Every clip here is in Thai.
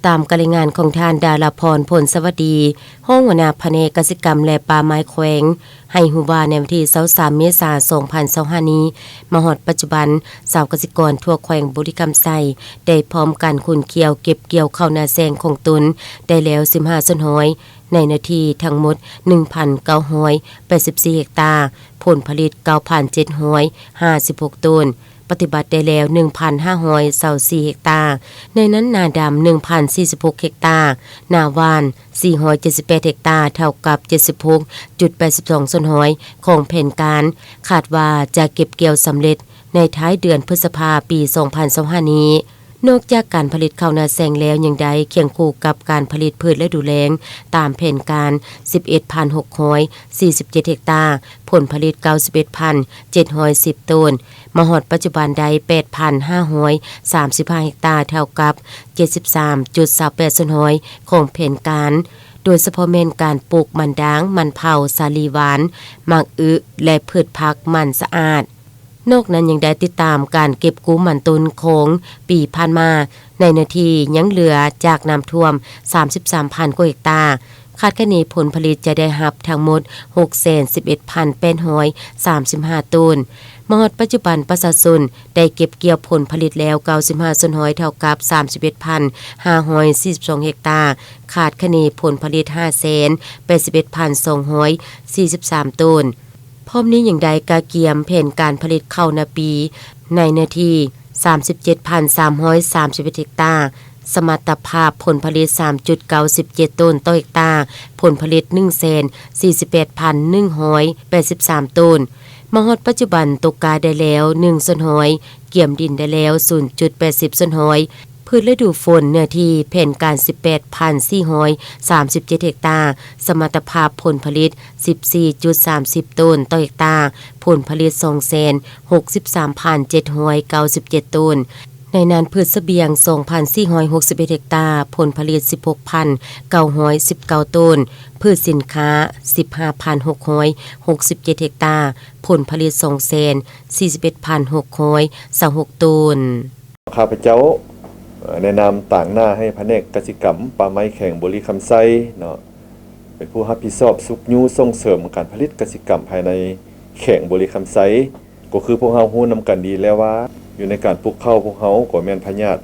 ตามการรายงานของทานดาราพรผลสวัสดีห้องหัวหน้าแผนกกสิกรรมและป่าไม้แขวงให้ฮู้ว่าในวันที่23เมษายน2025นี้มาฮอดปัจจุบันชาวเกษตรกรทั่วแขวงบุรีรัมย์ไซได้พร้อมกันขุนเกี่ยวเก็บเกี่ยวข้าวนาแซงของตนได้แล้ว15ส่วนห้อยในนาทีทั้งหมด 1,984 เฮกตาร์ผลผลิต 9,756 ต้นปฏิบัติได้แล้ว 1,524 เฮกตาร์ในนั้นนาดำ 1,046 เฮกตาร์นาวาน 478 เฮกตาร์เท่ากับ 76.82 ส่วนห้อยของแผนการคาดว่าจะเก็บเกี่ยวสำเร็จในท้ายเดือนพฤษภาคมปี 2025 นี้นอกจากการผลิตข้าวนาแซงแล้วยังได้เคียงคู่กับการผลิตพืชฤดูแล้งตามแผนการ 11,647 เฮกตาร์ผลผลิต 91,710 ต้นมาฮอดปัจจุบันได้ 8,535 เฮกตาร์เท่ากับ 73.28 ส่วนห้อยของแผนการโดยเฉพาะแม่นการปลูกมันด่างมันเผาสาลีหวานหมากอึและพืชผักมันสะอาดนอกนั้นยังได้ติดตามการเก็บกู้มันตุนของปีผ่านมาในนาทียังเหลือจากน้ำท่วม 33,000 กว่าเฮกตาร์คาดคะเนผลผลิตจะได้รับทั้งหมด 611,835 ต้นมอดปัจจุบันประชาชนได้เก็บเกี่ยวผลผลิตแล้ว 95 ส่วนห้อยเท่ากับ 31,542 เฮกตาร์ขาดคะเนผลผลิต 581,243 ต้นพร้อมนี้อย่างใดกาเกียมแผนการผลิตข้าวนาปีในนาที 37,331 เฮกตาร์สมรรถภาพผลผลิต 3.97 ต้นต่อเฮกตาร์ผลผลิต 148,183 ต้นมฮอดปัจจุบันตกกาได้แล้ว1ส่วนห้อยเกี่ยมดินได้แล้ว 0.80 ส่วนห้อยพืชฤดูฝนเนื้อที่แผนการ 18,437 เฮกตาร์สมรรถภาพผลผลิต 14.30 ต้นต่อเฮกตาร์ผลผลิต 263,797 ต้นในนั้นพืชเสบียง 2,461 เฮกตาร์ผลผลิต 16,919 ต้นพืชสินค้า 15,667 เฮกตาร์ผลผลิต 241,626 ต้นข้าพเจ้าแนะนำต่างหน้าให้แผนกกสิกรรมป่าไม้แข็งบุรีรัมย์ไซเนาะเป็นผู้รับผิดชอบสุขยูส่งเสริมการผลิตกสิกรรมภายในแข็งบุรีรัมย์ไซก็คือพวกเฮาฮู้นำกันดีแล้วว่าอยู่ในการปลูกข้าวพวกเฮาก็แม่นพยาธิ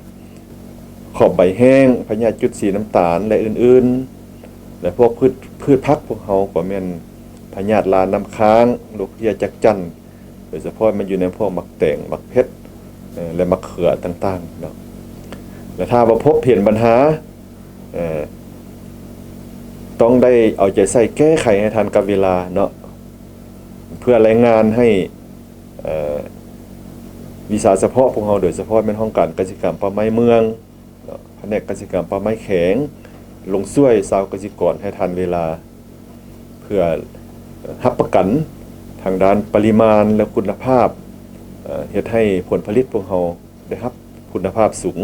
ขอบใบแห้งพยาธิจุดสีน้ำตาลและอื่นๆและพวกพืชผักพวกเฮาก็แม่นพยาธิลาน้ำค้างโรคเพี้ยจักจั่นโดยเฉพาะมันอยู่ในพวกมักแตงมักเพชรและมะเขือต่างๆเนาะและถ้าว่าพบเห็นปัญหาต้องได้เอาใจใส่แก้ไขให้ทันกับเวลาเนาะเพื่อรายงานให้วิสาเฉพาะพวกเราโดยเฉพาะเป็นห้องการเกษตรกรรมป่าไม้เมืองแผนกเกษตรกรรมป่าไม้แข็งลงช่วยชาวเกษตรกรให้ทันเวลาเพื่อรับประกันทางด้านปริมาณและคุณภาพเฮ็ดให้ผลผลิตพวกเราได้รับคุณภาพสูง